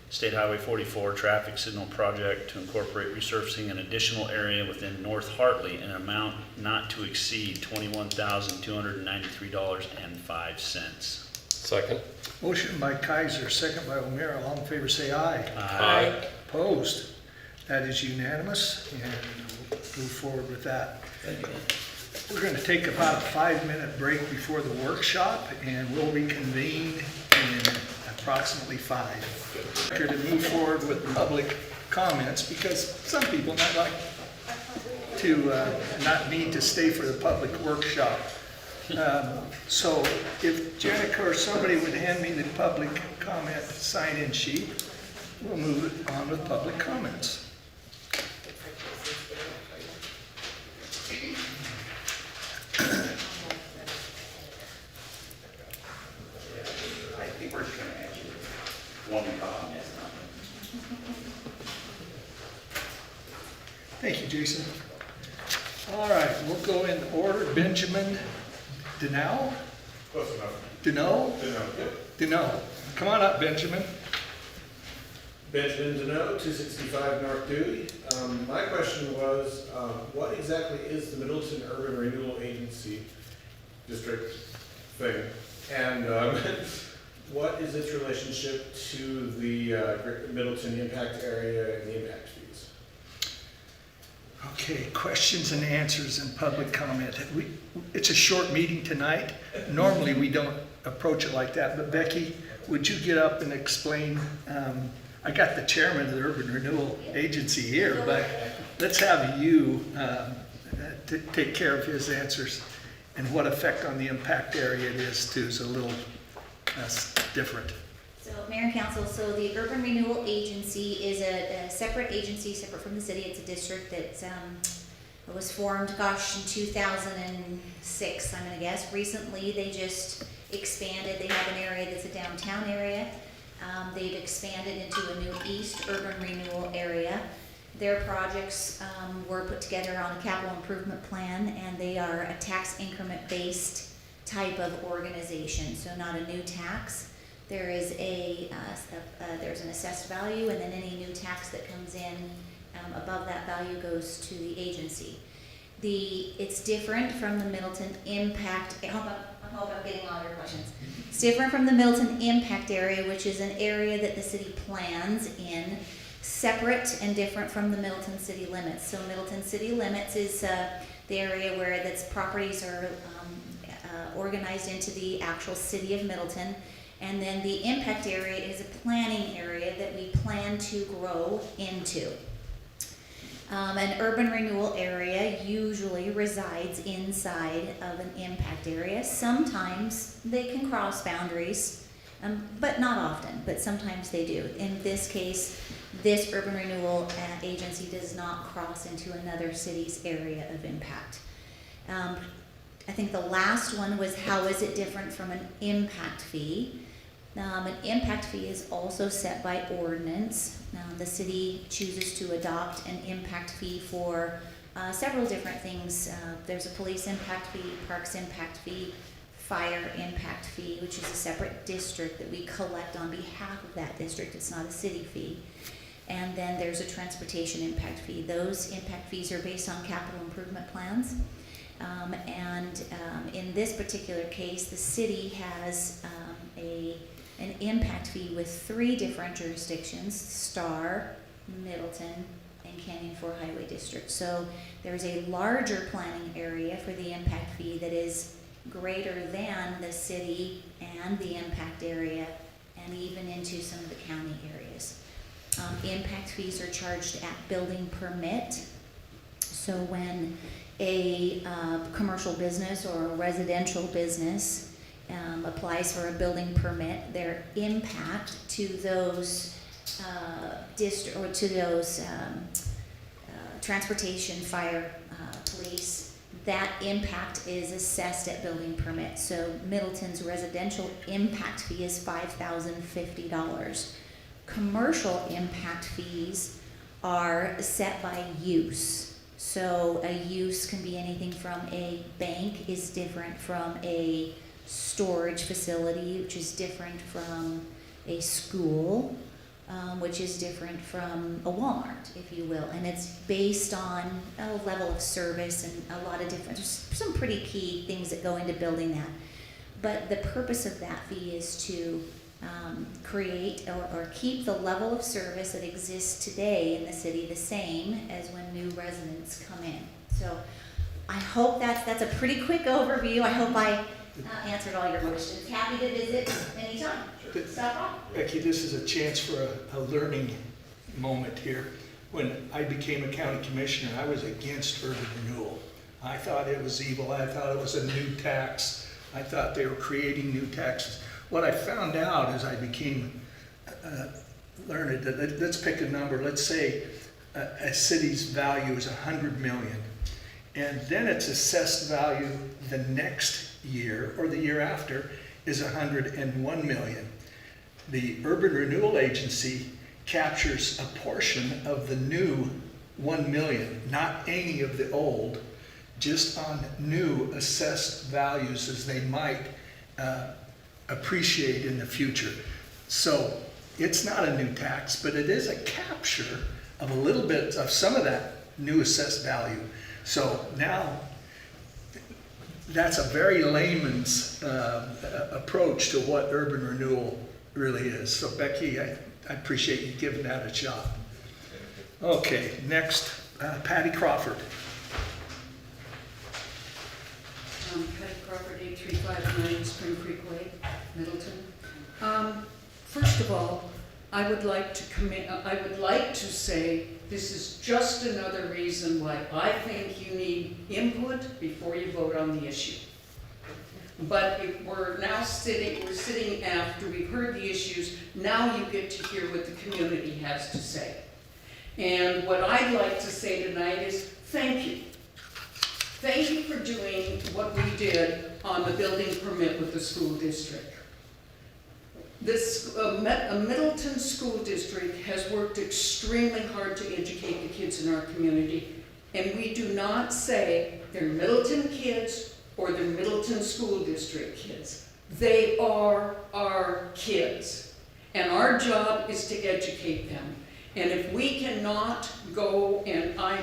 State Highway 44 traffic signal project to incorporate resurfacing an additional area within North Hartley in an amount not to exceed $21,293.05. Second. Motion by Kaiser, second by O'Meara. All in favor say aye. Aye. Opposed? That is unanimous, and we'll move forward with that. Thank you. We're going to take about a 5-minute break before the workshop, and we'll reconvene in approximately 5. Here to move forward with public comments, because some people might like to not need to stay for the public workshop. So if Jenica or somebody would hand me the public comment sign-in sheet, we'll move on with public comments. I think we're just gonna answer one comment. Thank you, Jason. All right, we'll go in order. Benjamin Denow? Close enough. Denow? Yep. Denow. Come on up, Benjamin. Benjamin Deneau, 265 North Dewey. My question was, what exactly is the Middleton Urban Renewal Agency district thing? And what is its relationship to the Middleton impact area and the impact fees? Okay, questions and answers and public comment. It's a short meeting tonight. Normally, we don't approach it like that, but Becky, would you get up and explain? I got the chairman of the Urban Renewal Agency here, but let's have you take care of his answers and what effect on the impact area it is too. It's a little different. So Mayor and Council, so the Urban Renewal Agency is a separate agency, separate from the city. It's a district that was formed, in 2006, I'm gonna guess. Recently, they just expanded. They have an area that's a downtown area. They've expanded into a new East Urban Renewal area. Their projects were put together on a capital improvement plan, and they are a tax increment-based type of organization, so not a new tax. There is there's an assessed value, and then any new tax that comes in above that value goes to the agency. It's different from the Middleton Impact. I hope I'm getting all your questions. It's different from the Middleton Impact Area, which is an area that the city plans in, separate and different from the Middleton City Limits. So Middleton City Limits is the area where its properties are organized into the actual city of Middleton. And then the impact area is a planning area that we plan to grow into. An urban renewal area usually resides inside of an impact area. Sometimes they can cross boundaries, but not often, but sometimes they do. In this case, this urban renewal agency does not cross into another city's area of impact. I think the last one was, how is it different from an impact fee? An impact fee is also set by ordinance. The city chooses to adopt an impact fee for several different things. There's a police impact fee, parks impact fee, fire impact fee, which is a separate district that we collect on behalf of that district. It's not a city fee. And then there's a transportation impact fee. Those impact fees are based on capital improvement plans. In this particular case, the city has an impact fee with 3 different jurisdictions: Star, Middleton, and Canyon Fork Highway District. So there's a larger planning area for the impact fee that is greater than the city and the impact area, and even into some of the county areas. Impact fees are charged at building permit. So when a commercial business or a residential business applies for a building permit, their impact to those transportation, fire, police, that impact is assessed at building permit. So Middleton's residential impact fee is $5,050. Commercial impact fees are set by use. So a use can be anything from a bank is different from a storage facility, which is different from a school, which is different from a Walmart, if you will. And it's based on a level of service and a lot of different, there's some pretty key things that go into building that. but the purpose of that fee is to create or keep the level of service that exists today in the city the same as when new residents come in. So I hope that's a pretty quick overview. I hope I answered all your questions. Happy to visit anytime. Stop by. Becky, this is a chance for a learning moment here. When I became a county commissioner, I was against urban renewal. I thought it was evil. I thought it was a new tax. I thought they were creating new taxes. What I found out as I became learned, that let's pick a number. Let's say a city's value is 100 million. And then its assessed value the next year or the year after is 101 million. The Urban Renewal Agency captures a portion of the new 1 million, not any of the old, just on new assessed values as they might appreciate in the future. So it's not a new tax, but it is a capture of a little bit of some of that new assessed value. So now that's a very layman's approach to what urban renewal really is. So Becky, I appreciate you giving that a shot. Okay, next, Patty Crawford. Patty Crawford, 8359 Spring Creek Way, Middleton. First of all, I would like to say this is just another reason why I think you need input before you vote on the issue. But if we're sitting after we've heard the issues, now you get to hear what the community has to say. And what I'd like to say tonight is thank you. Thank you for doing what we did on the building permit with the school district. This Middleton School District has worked extremely hard to educate the kids in our community. And we do not say they're Middleton kids or they're Middleton School District kids. They are our kids. And our job is to educate them. And if we cannot go and I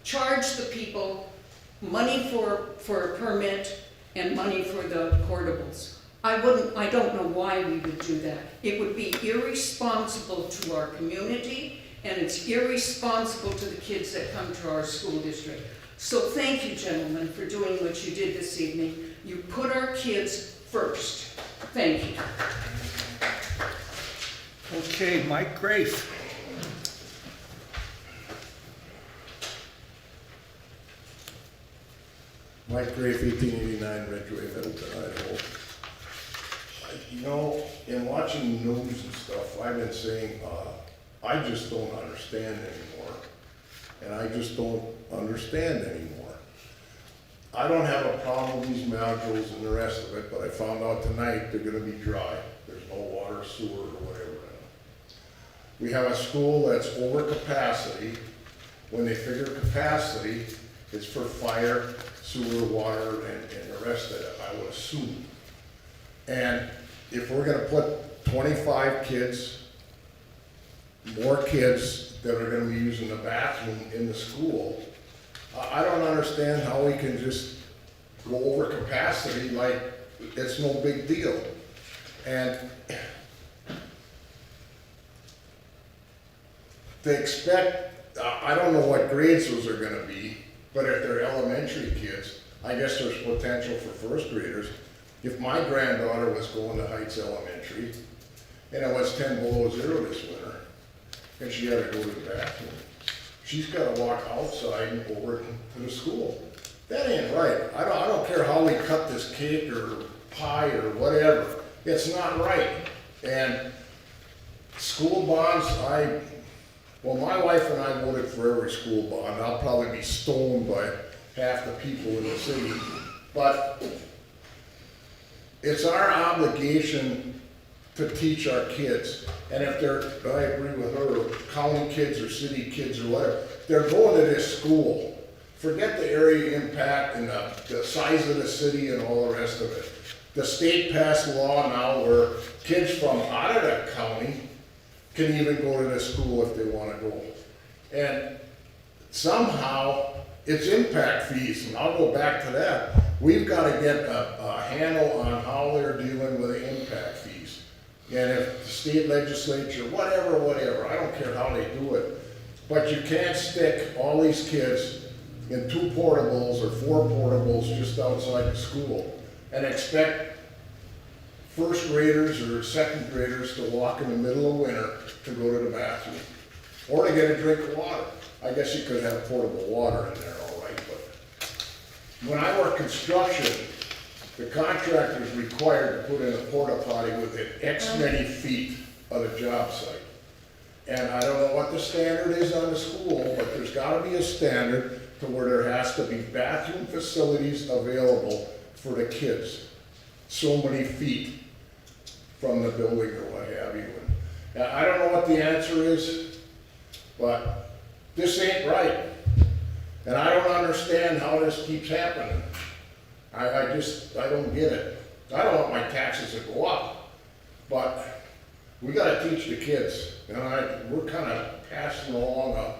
charge the people money for a permit and money for the portables, I don't know why we would do that. It would be irresponsible to our community, and it's irresponsible to the kids that come to our school district. So thank you, gentlemen, for doing what you did this evening. You put our kids first. Thank you. Okay, Mike Grafe. Mike Grafe, 1889 Ridgeway, Middleton, Idaho. You know, in watching news and stuff, I've been saying, I just don't understand anymore. And I just don't understand anymore. I don't have a problem with these modules and the rest of it, but I found out tonight they're gonna be dry. There's no water, sewer, or whatever in them. We have a school that's over capacity. When they figure capacity, it's for fire, sewer, water, and the rest of it, I would assume. And if we're gonna put 25 kids, more kids that are gonna be using the bathroom in the school, I don't understand how we can just go over capacity like it's no big deal. And they expect, I don't know what grades those are gonna be, but if they're elementary kids, I guess there's potential for first graders. If my granddaughter was going to Heights Elementary, and it was 10 below zero this winter, and she had to go to the bathroom, she's gotta walk outside and over to the school. That ain't right. I don't care how we cut this cake or pie or whatever. It's not right. And school bonds, well, my wife and I voted for every school bond. I'll probably be stoned by half the people in the city. But it's our obligation to teach our kids. And if they're, I agree with her, county kids or city kids or whatever, they're going to this school. Forget the area impact and the size of the city and all the rest of it. The state passed a law now where kids from out of that county can even go to this school if they want to go. And somehow it's impact fees, and I'll go back to that. we've gotta get a handle on how they're dealing with the impact fees. And if the state legislature, whatever, I don't care how they do it, but you can't stick all these kids in 2 portables or 4 portables just outside the school and expect first graders or second graders to walk in the middle of winter to go to the bathroom, or to get a drink of water. I guess you could have portable water in there, all right, but when I work construction, the contractor is required to put in a porta potty within X many feet of the job site. And I don't know what the standard is on the school, but there's gotta be a standard to where there has to be bathroom facilities available for the kids. So many feet from the building or what have you. And I don't know what the answer is, but this ain't right. And I don't understand how this keeps happening. I don't get it. I don't want my taxes to go up, but we gotta teach the kids. And we're kinda passing along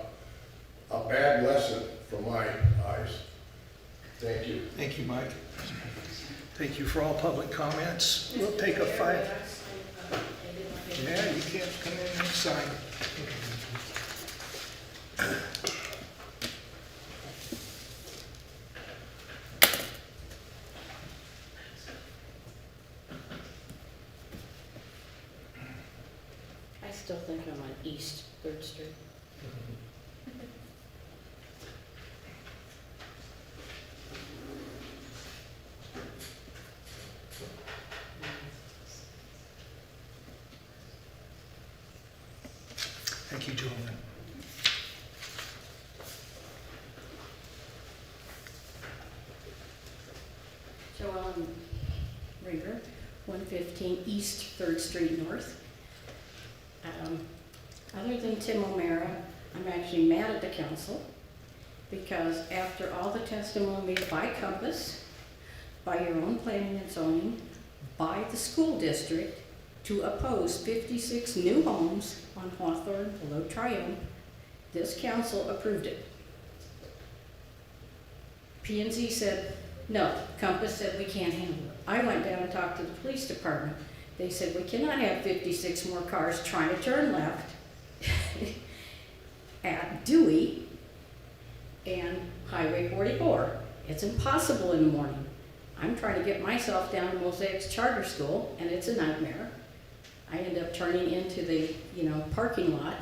a bad lesson from my eyes. Thank you. Thank you, Mike. Thank you for all public comments. We'll take a 5. Yeah, you can't come in and sign. I still think I'm on East 3rd Street. Thank you, Joanne. Joellen Rieger, 115 East 3rd Street North. Other than Tim O'Mara, I'm actually mad at the council because after all the testimony by Compass, by your own planning and zoning, by the school district to oppose 56 new homes on Hawthorne below Triumph, this council approved it. P&Z said, no. Compass said we can't handle it. I went down and talked to the police department. They said we cannot have 56 more cars trying to turn left at Dewey and Highway 44. It's impossible in the morning. I'm trying to get myself down to Mosaic's charter school, and it's a nightmare. I end up turning into the, parking lot,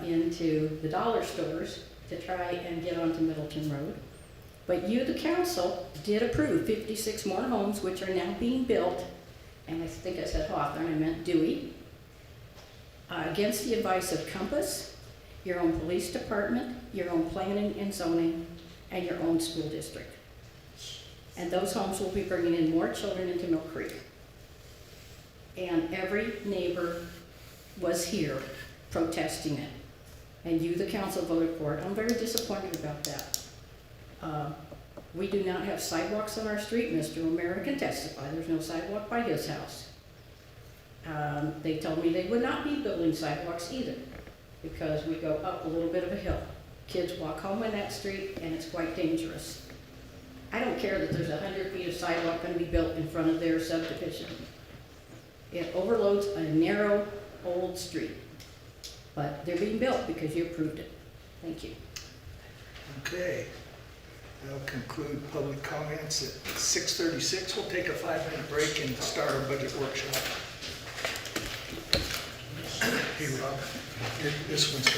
into the dollar stores to try and get onto Middleton Road. But you, the council, did approve 56 more homes, which are now being built, and I think I said Hawthorne, I meant Dewey, against the advice of Compass, your own police department, your own planning and zoning, and your own school district. And those homes will be bringing in more children into Mill Creek. And every neighbor was here protesting it. And you, the council, voted for it. I'm very disappointed about that. We do not have sidewalks on our street. Mr. O'Mara can testify. There's no sidewalk by his house. They told me they would not be building sidewalks either because we go up a little bit of a hill. Kids walk home on that street and it's quite dangerous. I don't care that there's 100 feet of sidewalk going to be built in front of their subdivision. It overloads a narrow, old street. But they're being built because you approved it. Thank you. Okay. That'll conclude public comments at 6:36. We'll take a 5-minute break and start our budget workshop. Hey, Rob, this one's got